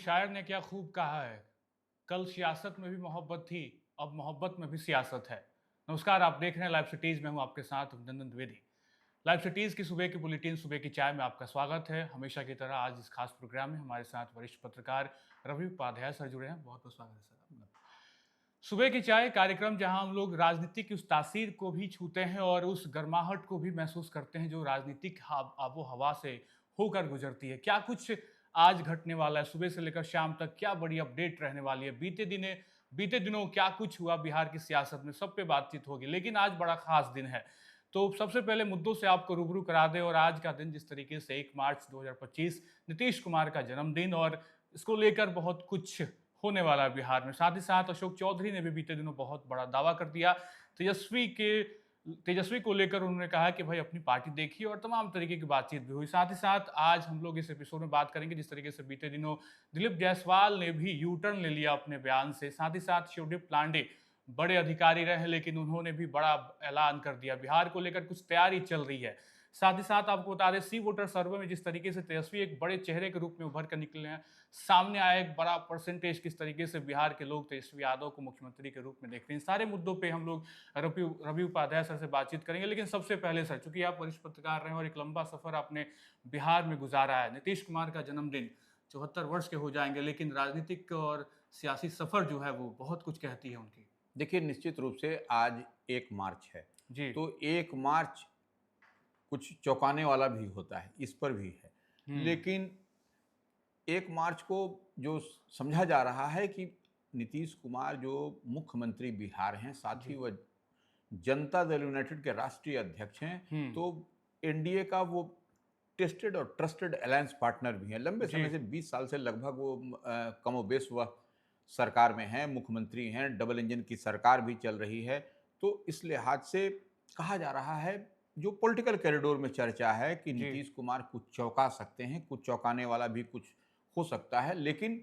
शायर ने क्या खूब कहा है, कल सियासत में भी मोहब्बत थी, अब मोहब्बत में भी सियासत है। नमस्कार, आप देख रहे हैं लाइव सिटीज़ में हूँ आपके साथ अभिनंदन द्विवेदी। लाइव सिटीज़ की सुबह की बुलेटिन, सुबह की चाय में आपका स्वागत है। हमेशा की तरह आज इस खास प्रोग्राम में हमारे साथ वरिष्ठ पत्रकार रवि उपाध्याय सर जुड़े हैं। बहुत-बहुत स्वागत है सर आपका। सुबह की चाय कार्यक्रम जहां हम लोग राजनीति की उस तासीर को भी छूते हैं और उस गर्माहट को भी महसूस करते हैं जो राजनीतिक आबो हवा से होकर गुजरती है। क्या कुछ आज घटने वाला है, सुबह से लेकर शाम तक क्या बड़ी अपडेट रहने वाली है, बीते दिनों क्या कुछ हुआ बिहार की सियासत में, सब पे बातचीत होगी। लेकिन आज बड़ा खास दिन है, तो सबसे पहले मुद्दों से आपको रूबरू करा दें। और आज का दिन जिस तरीके से 1 मार्च 2025 नीतीश कुमार का जन्मदिन, और इसको लेकर बहुत कुछ होने वाला है बिहार में। साथ ही साथ अशोक चौधरी ने भी बीते दिनों बहुत बड़ा दावा कर दिया। तेजस्वी को लेकर उन्होंने कहा कि भाई अपनी पार्टी देखिए, और तमाम तरीके की बातचीत भी हुई। साथ ही साथ आज हम लोग इस एपिसोड में बात करेंगे जिस तरीके से बीते दिनों दिलीप जायसवाल ने भी यू टर्न ले लिया अपने बयान से। साथ ही साथ शिवदीप पांडे बड़े अधिकारी रहे, लेकिन उन्होंने भी बड़ा ऐलान कर दिया। बिहार को लेकर कुछ तैयारी चल रही है। साथ ही साथ आपको बता दें, सी वोटर सर्वे में जिस तरीके से तेजस्वी एक बड़े चेहरे के रूप में उभर कर निकले हैं, सामने आया एक बड़ा परसेंटेज किस तरीके से बिहार के लोग तेजस्वी यादव को मुख्यमंत्री के रूप में देखते हैं। सारे मुद्दों पे हम लोग रवि उपाध्याय सर से बातचीत करेंगे। लेकिन सबसे पहले सर, चूंकि आप वरिष्ठ पत्रकार रहे हैं और एक लंबा सफर आपने बिहार में गुजारा है, नीतीश कुमार का जन्मदिन 74 वर्ष के हो जाएंगे, लेकिन राजनीतिक और सियासी सफर जो है वो बहुत कुछ कहती है उनकी। देखिए, निश्चित रूप से आज 1 मार्च है। जी। तो 1 मार्च कुछ चौंकाने वाला भी होता है, इस पर भी है। हम्म। लेकिन 1 मार्च को जो समझा जा रहा है कि नीतीश कुमार जो मुख्यमंत्री बिहार हैं, साथ ही जी। वह जनता दल यूनाइटेड के राष्ट्रीय अध्यक्ष हैं, हम्म। तो एनडीए का वो टेस्टेड और ट्रस्टेड अलायंस पार्टनर भी हैं। लंबे जी। समय से 20 साल से लगभग वो कमोबेश वह सरकार में हैं, मुख्यमंत्री हैं, डबल इंजन की सरकार भी चल रही है। तो इस लिहाज से कहा जा रहा है, जो पॉलिटिकल कॉरिडोर में चर्चा है कि जी। नीतीश कुमार कुछ चौंका सकते हैं, कुछ चौंकाने वाला भी कुछ हो सकता है। लेकिन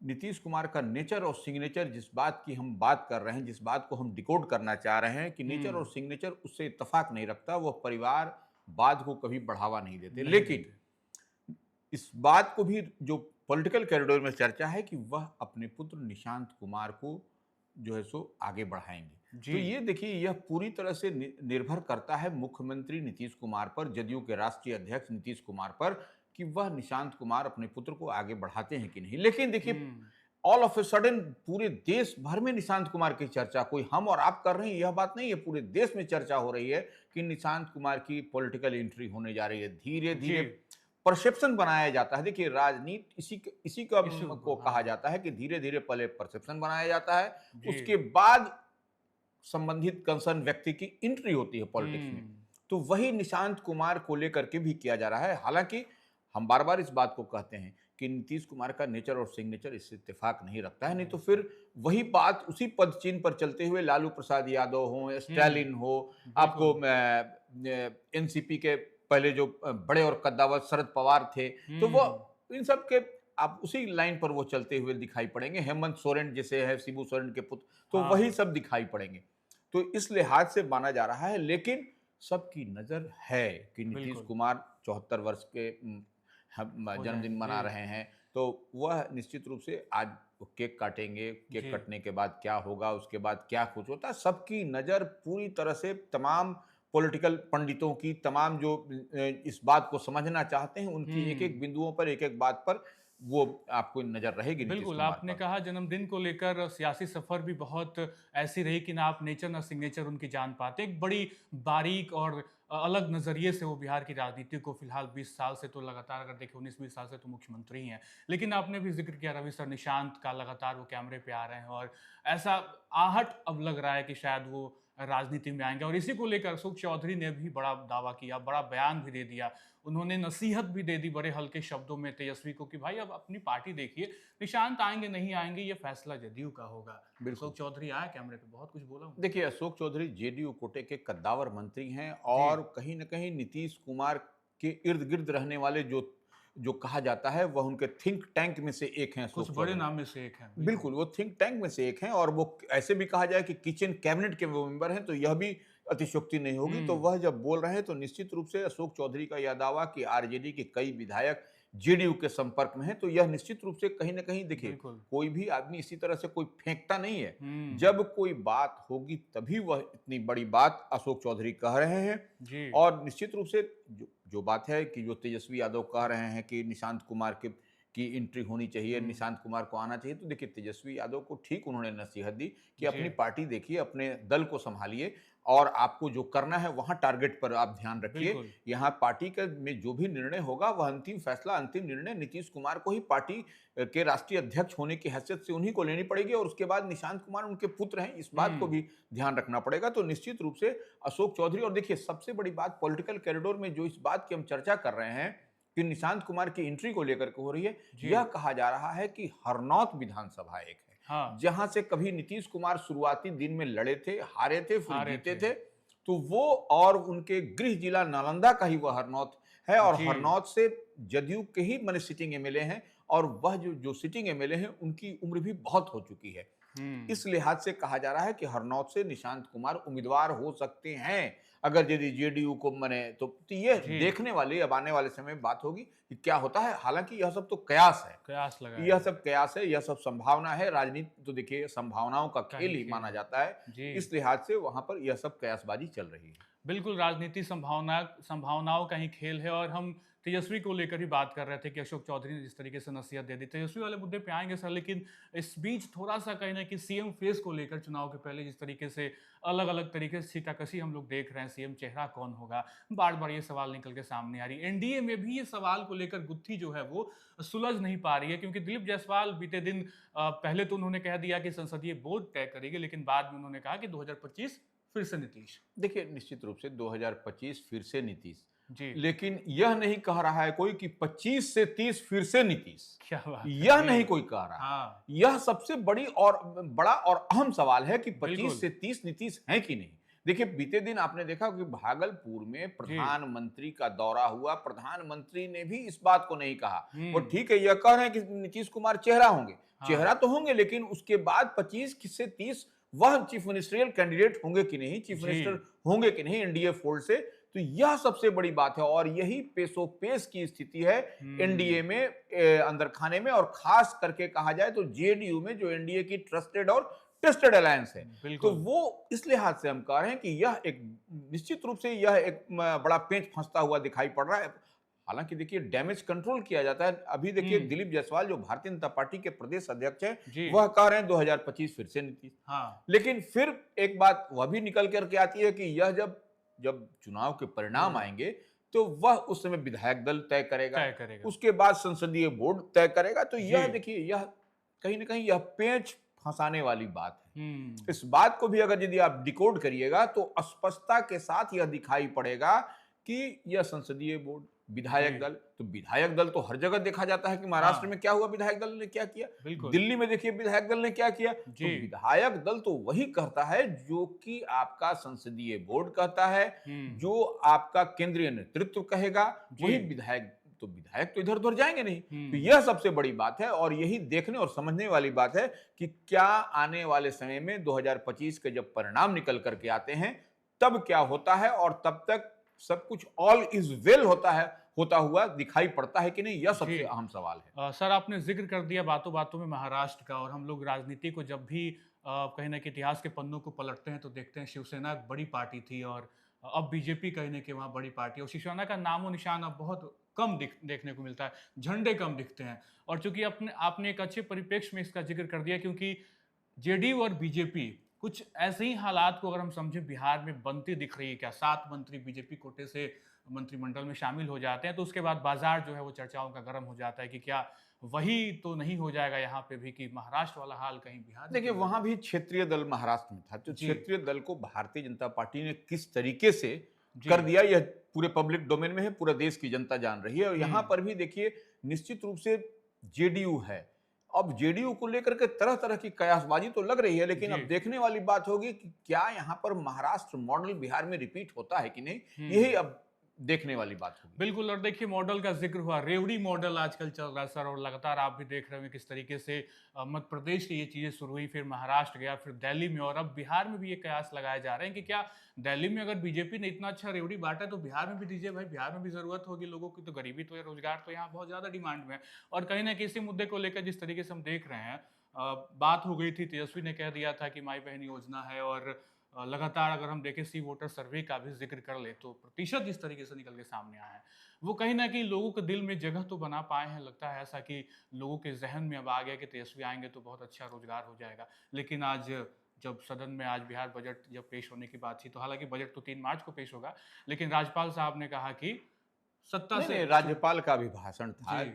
नीतीश कुमार का नेचर और सिग्नेचर, जिस बात की हम बात कर रहे हैं, जिस बात को हम डिकोड करना चाह रहे हैं कि नेचर और सिग्नेचर उससे इत्तेफाक नहीं रखता। वह परिवारवाद को कभी बढ़ावा नहीं देते। नहीं लेकिन देते। इस बात को भी जो पॉलिटिकल कॉरिडोर में चर्चा है कि वह अपने पुत्र निशांत कुमार को जो है सो आगे बढ़ाएंगे। जी। तो ये देखिए, यह पूरी तरह से निर्भर करता है मुख्यमंत्री नीतीश कुमार पर, जदयू के राष्ट्रीय अध्यक्ष नीतीश कुमार पर, कि वह निशांत कुमार अपने पुत्र को आगे बढ़ाते हैं कि नहीं। लेकिन देखिए, ऑल ऑफ ए सडन पूरे देश भर में निशांत कुमार की चर्चा, कोई हम और आप कर रहे हैं यह बात नहीं है, पूरे देश में चर्चा हो रही है कि निशांत कुमार की पॉलिटिकल एंट्री होने जा रही है। धीरे धीरे परसेप्शन बनाया जाता है। देखिए, राजनीति इसी को कहा जाता है कि धीरे धीरे पहले परसेप्शन बनाया जाता है, उसके बाद संबंधित कंसर्न व्यक्ति की एंट्री होती है पॉलिटिक्स में। तो वही निशांत कुमार को लेकर के भी किया जा रहा है। हालांकि हम बार बार इस बात को कहते हैं कि नीतीश कुमार का नेचर और सिग्नेचर इससे इत्तेफाक नहीं रखता है, नहीं तो फिर वही बात उसी पद चिन्ह पर चलते हुए लालू प्रसाद यादव हो, स्टालिन हो, आपको एनसीपी के पहले जो बड़े और कद्दावर शरद पवार थे, तो वो इन सब के आप उसी लाइन पर वो चलते हुए दिखाई पड़ेंगे। हेमंत सोरेन जैसे है, शिबू सोरेन के पुत्र, तो वही सब दिखाई पड़ेंगे। तो इस लिहाज से माना जा रहा है। लेकिन सबकी नजर है कि नीतीश कुमार 74 वर्ष के जन्मदिन मना रहे हैं, तो वह निश्चित रूप से आज केक काटेंगे। केक कटने के बाद क्या होगा, उसके बाद क्या कुछ होता है, सबकी नज़र पूरी तरह से तमाम पॉलिटिकल पंडितों की, तमाम जो इस बात को समझना चाहते हैं, उनकी एक एक बिंदुओं पर, एक एक बात पर वो आपको नजर रहेगी। बिल्कुल, आपने कहा जन्मदिन को लेकर सियासी सफर भी बहुत ऐसी रही कि ना आप नेचर ना सिग्नेचर उनकी जान पाते। एक बड़ी बारीक और अलग नज़रिए से वो बिहार की राजनीति को फिलहाल 20 साल से तो लगातार, अगर देखें 19-20 साल से तो मुख्यमंत्री ही हैं। लेकिन आपने भी जिक्र किया रवि सर, निशांत का लगातार वो कैमरे पे आ रहे हैं, और ऐसा आहट अब लग रहा है कि शायद वो राजनीति में आएंगे। और इसी को लेकर अशोक चौधरी ने भी बड़ा दावा किया, बड़ा बयान भी दे दिया। उन्होंने नसीहत भी दे दी बड़े हल्के शब्दों में तेजस्वी को कि भाई अब अपनी पार्टी देखिए, निशांत आएंगे नहीं आएंगे ये फैसला जदयू का होगा। अशोक चौधरी आया कैमरे पे, बहुत कुछ बोला। देखिए, अशोक चौधरी जेडीयू कोटे के कद्दावर मंत्री हैं, और कहीं ना कहीं नीतीश कुमार के इर्द गिर्द रहने वाले जो जो कहा जाता है वह उनके थिंक टैंक में से एक हैं। कुछ बड़े नाम में से एक हैं। बिल्कुल, वो थिंक टैंक में से एक हैं, और वो ऐसे भी कहा जाए कि किचन कैबिनेट के वो मेंबर हैं। तो यह भी अतिशयोक्ति नहीं होगी, तो वह जब बोल रहे हैं तो निश्चित रूप से अशोक चौधरी का यह दावा कि आरजेडी के कई विधायक जेडीयू के संपर्क में हैं, तो यह निश्चित रूप से कहीं ना कहीं देखिए, बिल्कुल। कोई भी आदमी इसी तरह से कोई फेंकता नहीं है। हम्म। जब कोई बात होगी तभी वह इतनी बड़ी बात अशोक चौधरी कह रहे हैं। जी। और निश्चित रूप से जो बात है कि जो तेजस्वी यादव कह रहे हैं कि निशांत कुमार के की एंट्री होनी चाहिए, निशांत कुमार को आना चाहिए, तो देखिए तेजस्वी यादव को ठीक उन्होंने नसीहत दी कि अपनी पार्टी देखिए, अपने दल को संभालिए और आपको जो करना है वहां टारगेट पर आप ध्यान रखिए। बिल्कुल। यहाँ पार्टी का में जो भी निर्णय होगा वह अंतिम फैसला, अंतिम निर्णय नीतीश कुमार को ही पार्टी के राष्ट्रीय अध्यक्ष होने की हैसियत से उन्हीं को लेनी पड़ेगी, और उसके बाद निशांत कुमार उनके पुत्र हैं, इस बात को भी ध्यान रखना पड़ेगा। तो निश्चित रूप से अशोक चौधरी, और देखिए सबसे बड़ी बात पॉलिटिकल कॉरिडोर में जो इस बात की हम चर्चा कर रहे हैं कि निशांत कुमार की एंट्री को लेकर के हो रही है, यह कहा जा रहा है कि हरनौत विधानसभा एक है, हाँ। जहां से कभी नीतीश कुमार शुरुआती दिन में लड़े थे, हारे थे, फिर जीते थे, तो वो और उनके गृह जिला नालंदा का ही वह हरनौत है, और हरनौत से जदयू के ही माने सिटिंग एमएलए हैं, और वह जो सिटिंग एमएलए हैं उनकी उम्र भी बहुत हो चुकी है। इस लिहाज से कहा जा रहा है कि हरनौत से निशांत कुमार उम्मीदवार हो सकते हैं अगर यदि जेडीयू को मने तो ये देखने वाली अब आने वाले समय में बात होगी कि क्या होता है। हालांकि यह सब तो कयास है, कयास लगा, यह सब कयास है, यह सब संभावना है। राजनीति तो देखिए संभावनाओं का खेल ही माना जाता है, इस लिहाज से वहां पर यह सब कयासबाजी चल रही है। बिल्कुल, राजनीति संभावनाओं का ही खेल है। और हम तेजस्वी को लेकर ही बात कर रहे थे कि अशोक चौधरी ने जिस तरीके से नसीहत दे दी, तेजस्वी वाले मुद्दे पे आएंगे सर, लेकिन इस बीच थोड़ा सा कहीं ना कि सीएम फेस को लेकर चुनाव के पहले जिस तरीके से अलग अलग तरीके से छींटाकशी हम लोग देख रहे हैं, सीएम चेहरा कौन होगा, बार बार ये सवाल निकल के सामने आ रही है। एनडीए में भी ये सवाल को लेकर गुत्थी जो है वो सुलझ नहीं पा रही है, क्योंकि दिलीप जायसवाल बीते दिन पहले तो उन्होंने कह दिया कि संसदीय बोर्ड तय करेगी, लेकिन बाद में उन्होंने कहा कि 2025 फिर से नीतीश। देखिए निश्चित रूप से 2025 फिर से नीतीश जी। लेकिन यह नहीं कह रहा है कोई कि 25 से 30 फिर से नीतीश, क्या बात है, यह नहीं कोई कह रहा। हाँ। यह सबसे बड़ा और अहम सवाल है कि 25 से 30 नीतीश हैं कि नहीं। देखिए बीते दिन आपने देखा कि भागलपुर में प्रधानमंत्री का दौरा हुआ, प्रधानमंत्री ने भी इस बात को नहीं कहा। वो ठीक है, यह कह रहे हैं कि नीतीश कुमार चेहरा होंगे, चेहरा तो होंगे, लेकिन उसके बाद 25 से 30 वह चीफ मिनिस्ट्रियल कैंडिडेट होंगे कि नहीं, चीफ मिनिस्टर होंगे कि नहीं एनडीए फोल्ड से। तो यह सबसे बड़ी बात है, और यही पेशोपेश की स्थिति है एनडीए में, अंदर खाने में, और खास करके कहा जाए तो जेडीयू में, जो एनडीए की ट्रस्टेड और टेस्टेड अलायंस है। तो वो इस लिहाज से हम कह रहे हैं कि यह एक निश्चित रूप से यह एक बड़ा पेंच फंसता हुआ दिखाई पड़ रहा है। हालांकि देखिए डैमेज कंट्रोल किया जाता है। अभी देखिए दिलीप जायसवाल जो भारतीय जनता पार्टी के प्रदेश अध्यक्ष हैं, वह कह रहे हैं 2025 फिर से नीतीश। लेकिन फिर एक बात वह भी निकल करके आती है कि यह जब चुनाव के परिणाम आएंगे तो वह उस समय विधायक दल तय करेगा, उसके बाद संसदीय बोर्ड तय करेगा। तो यह देखिए, यह कहीं ना कहीं यह पेंच फंसाने वाली बात है। इस बात को भी अगर यदि आप डिकोड करिएगा तो स्पष्टता के साथ यह दिखाई पड़ेगा कि यह संसदीय बोर्ड, विधायक दल, तो विधायक दल तो हर जगह देखा जाता है कि महाराष्ट्र में क्या हुआ, विधायक दल ने क्या किया, दिल्ली में देखिए विधायक दल ने क्या किया। तो विधायक दल तो वही करता है जो कि आपका संसदीय बोर्ड कहता है, जो आपका केंद्रीय नेतृत्व कहेगा, वही विधायक। तो विधायक तो इधर उधर जाएंगे नहीं। तो यह सबसे बड़ी बात है, और यही देखने और समझने वाली बात है कि क्या आने वाले समय में 2025 के जब परिणाम निकल करके आते हैं तब क्या होता है, और तब तक सब कुछ ऑल इज वेल होता हुआ दिखाई पड़ता है कि नहीं, यह सबसे अहम सवाल है। सर आपने जिक्र कर दिया बातों बातों में महाराष्ट्र का, और हम लोग राजनीति को जब भी कहीं ना कहीं इतिहास के पन्नों को पलटते हैं तो देखते हैं शिवसेना एक बड़ी पार्टी थी, और अब बीजेपी कहीं ना कहीं वहाँ बड़ी पार्टी है, और शिवसेना का नामो निशान अब बहुत कम देखने को मिलता है, झंडे कम दिखते हैं। और चूंकि आपने एक अच्छे परिप्रेक्ष्य में इसका जिक्र कर दिया, क्योंकि जेडीयू और बीजेपी कुछ ऐसे ही हालात को अगर हम समझें बिहार में बनती दिख रही है। क्या 7 मंत्री बीजेपी कोटे से मंत्रिमंडल में शामिल हो जाते हैं तो उसके बाद बाजार जो है वो चर्चाओं का गर्म हो जाता है कि क्या वही तो नहीं हो जाएगा यहाँ पे भी, कि महाराष्ट्र वाला हाल कहीं बिहार। देखिए वहां भी क्षेत्रीय दल महाराष्ट्र में था, तो क्षेत्रीय दल को भारतीय जनता पार्टी ने किस तरीके से कर दिया यह पूरे पब्लिक डोमेन में है, पूरा देश की जनता जान रही है। और यहाँ पर भी देखिए निश्चित रूप से जेडीयू है। अब जेडीयू को लेकर के तरह तरह की कयासबाजी तो लग रही है, लेकिन अब देखने वाली बात होगी कि क्या यहाँ पर महाराष्ट्र मॉडल बिहार में रिपीट होता है कि नहीं, यही अब देखने वाली बात होगी। बिल्कुल। और देखिए मॉडल का जिक्र हुआ, रेवड़ी मॉडल आजकल चल रहा है सर, और लगातार आप भी देख रहे होंगे किस तरीके से मध्य प्रदेश से ये चीज़ें शुरू हुई, फिर महाराष्ट्र गया, फिर दिल्ली में, और अब बिहार में भी ये कयास लगाए जा रहे हैं कि क्या दिल्ली में अगर बीजेपी ने इतना अच्छा रेवड़ी बांटा है तो बिहार में भी दीजिए भाई, बिहार में भी ज़रूरत होगी लोगों की, तो गरीबी तो है, रोजगार तो यहाँ बहुत ज़्यादा डिमांड में है। और कहीं ना कहीं इसी मुद्दे को लेकर जिस तरीके से हम देख रहे हैं, बात हो गई थी, तेजस्वी ने कह दिया था कि माई बहन योजना है, और लगातार अगर हम देखें सी वोटर सर्वे का भी जिक्र कर ले तो प्रतिशत जिस तरीके से निकल के सामने आया है, वो कहीं ना कहीं लोगों के दिल में जगह तो बना पाए हैं। लगता है ऐसा कि लोगों के जहन में अब आ गया कि तेजस्वी आएंगे तो बहुत अच्छा रोजगार हो जाएगा। लेकिन आज जब सदन में आज बिहार बजट जब पेश होने की बात थी, तो हालांकि बजट तो 3 मार्च को पेश होगा, लेकिन राज्यपाल साहब ने कहा कि सत्ता नहीं से नहीं, राज्यपाल का भी भाषण था। जी।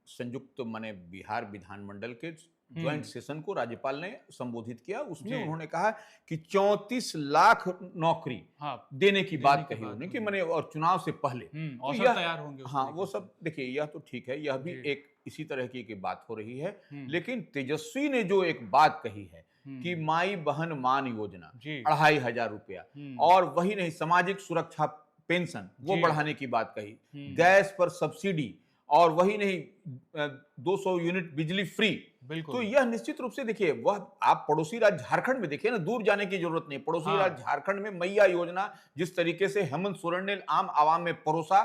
संयुक्त माने बिहार विधानमंडल के ज्वाइंट हम्म। सेशन को राज्यपाल ने संबोधित किया। उसमें जी। उन्होंने कहा कि 34 लाख नौकरी हाँ, देने की देने बात की कही बात उन्होंने कि हुई। माने, और चुनाव से पहले। तो अवसर यह, तैयार होंगे उस हाँ तरीके वो से। सब देखिए, यह तो ठीक है, यह भी जी। एक इसी तरह की बात हो रही है। हम्म। लेकिन तेजस्वी ने जो एक बात कही है कि हम्म। माई बहन मान योजना जी। 2500 रुपया, और वही नहीं, सामाजिक सुरक्षा पेंशन वो जी। बढ़ाने की बात कही, हम्म। गैस पर सब्सिडी, और वही नहीं 200 यूनिट बिजली फ्री। तो बिल्कुल। यह निश्चित रूप से देखिए, वह आप पड़ोसी राज्य झारखंड में देखिए ना, दूर जाने की जरूरत नहीं। पड़ोसी हाँ। राज्य झारखंड में मैया योजना जिस तरीके से हेमंत सोरेन ने आम आवाम में परोसा,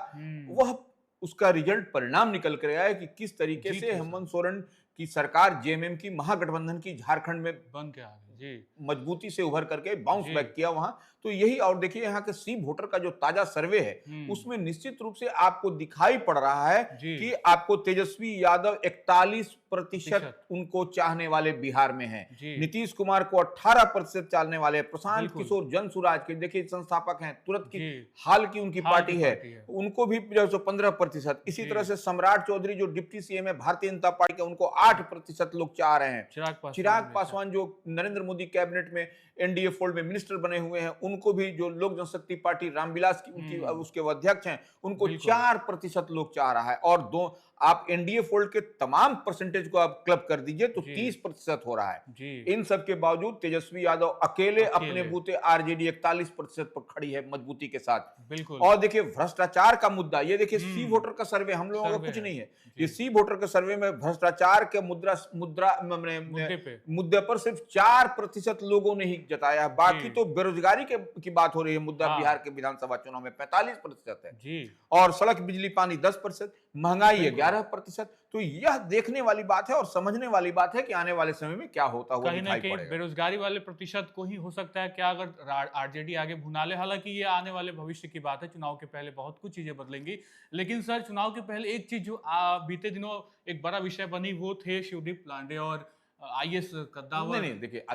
वह उसका रिजल्ट परिणाम निकल कर आया है कि किस तरीके जीत से है हेमंत सर। सोरेन की सरकार, जेएमएम की महागठबंधन की, झारखंड में बन के आ गए। जी। मजबूती से उभर करके बाउंस जी। बैक किया वहां। तो यही, और देखिए यहाँ के सी वोटर का जो ताजा सर्वे है, उसमें निश्चित रूप से आपको दिखाई पड़ रहा है जी। कि आपको तेजस्वी यादव 41% प्रतिशत। उनको चाहने वाले बिहार में हैं। जी। नीतीश कुमार को 18% चाहने वाले, प्रशांत बिल्कुल। किशोर जनसुराज के देखिए संस्थापक हैं, तुरंत की जी। हाल की उनकी हाल पार्टी की है, पार्टी है। उनको भी जो है 15%। इसी जी। तरह से सम्राट चौधरी जो डिप्टी सीएम है भारतीय जनता पार्टी के, उनको 8% लोग चाह रहे हैं। चिराग चिराग पासवान पासवान जो नरेंद्र मोदी कैबिनेट में एनडीए फोल्ड में मिनिस्टर बने हुए हैं, उनको भी, जो लोक जनशक्ति पार्टी रामविलास की उनकी उसके अध्यक्ष हैं, उनको 4% लोग चाह रहा है। और दो, आप एनडीए फोल्ड के तमाम परसेंटेज को आप क्लब कर दीजिए तो 30% हो रहा है। जी। इन सब के बावजूद तेजस्वी यादव अकेले अपने अकेले। बूते आरजेडी 41% पर खड़ी है मजबूती के साथ। बिल्कुल। और देखिए भ्रष्टाचार का मुद्दा, ये देखिए सी वोटर का सर्वे, हम लोगों का सर्वे कुछ है। नहीं है, जी। ये सी वोटर के सर्वे में भ्रष्टाचार के मुद्दे पे। मुद्दे पर सिर्फ 4% लोगों ने ही जताया, बाकी जी। तो बेरोजगारी की बात हो रही है। मुद्दा हाँ। बिहार के विधानसभा चुनाव में 45% है, जी। और सड़क बिजली पानी 10%, महंगाई बिल्कुल। 11%। तो यह देखने वाली बात है और समझने वाली बात है कि आने वाले समय में क्या होता हुआ कहीं ना दिखाई कहीं पड़ेगा। बेरोजगारी वाले प्रतिशत को ही हो सकता है क्या, अगर आरजेडी आगे भुना ले। हालांकि ये आने वाले भविष्य की बात है, चुनाव के पहले बहुत कुछ चीजें बदलेंगी। लेकिन सर चुनाव के पहले एक चीज जो बीते दिनों एक बड़ा विषय बनी, वो थे शिवदीप लांडे और आईएएस नहीं कद्दावर। नहीं, देखिए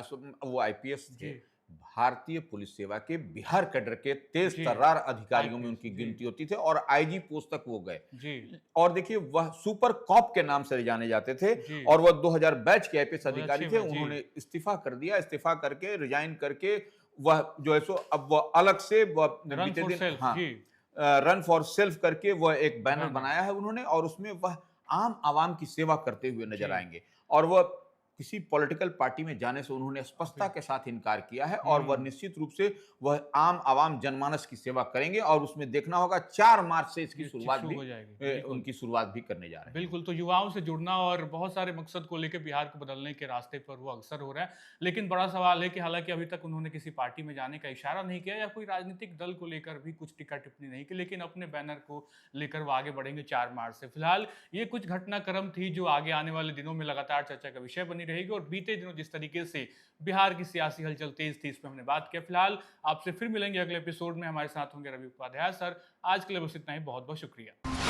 वो आईपीएस थे, जी। भारतीय पुलिस सेवा के बिहार कैडर के तेज जी। तर्रार अधिकारियों में IPS, उनकी जी। गिनती होती थी, और आईजी पोस्ट तक वो गए। जी। और देखिए वह सुपर कॉप के नाम से जाने जाते थे, जी। और वह 2000 बैच के आईपीएस बहुत अधिकारी अच्छे थे। में, जी। उन्होंने इस्तीफा कर दिया, इस्तीफा करके, रिजाइन करके, वह जो है सो अब वह अलग से, वह रन बीते फॉर दिन, सेल्फ। हाँ, जी। रन फॉर सेल्फ करके वह एक बैनर बैनर। बनाया है उन्होंने, और उसमें वह आम आवाम की सेवा करते हुए नजर जी। आएंगे। और वह किसी पॉलिटिकल पार्टी में जाने से उन्होंने स्पष्टता के साथ इनकार किया है, और वह निश्चित रूप से वह आम आवाम जनमानस की सेवा करेंगे। और उसमें देखना होगा 4 मार्च से इसकी ये शुरुआत शुरू भी हो जाएगी। बिल्कुल। उनकी शुरुआत भी करने जा रहे हैं। बिल्कुल, तो युवाओं से जुड़ना और बहुत सारे मकसद को लेकर बिहार को बदलने के रास्ते पर वो अग्रसर हो रहा है। लेकिन बड़ा सवाल है कि हालांकि अभी तक उन्होंने किसी पार्टी में जाने का इशारा नहीं किया, या कोई राजनीतिक दल को लेकर भी कुछ टिक्का टिप्पणी नहीं की, लेकिन अपने बैनर को लेकर वो आगे बढ़ेंगे 4 मार्च से। फिलहाल ये कुछ घटनाक्रम थी जो आगे आने वाले दिनों में लगातार चर्चा का विषय बनी रहेगी, और बीते दिनों जिस तरीके से बिहार की सियासी हलचल तेज थी, इस पर हमने बात किया। फिलहाल आपसे फिर मिलेंगे अगले एपिसोड में, हमारे साथ होंगे रवि उपाध्याय सर। आज के लिए बस इतना ही, बहुत बहुत शुक्रिया।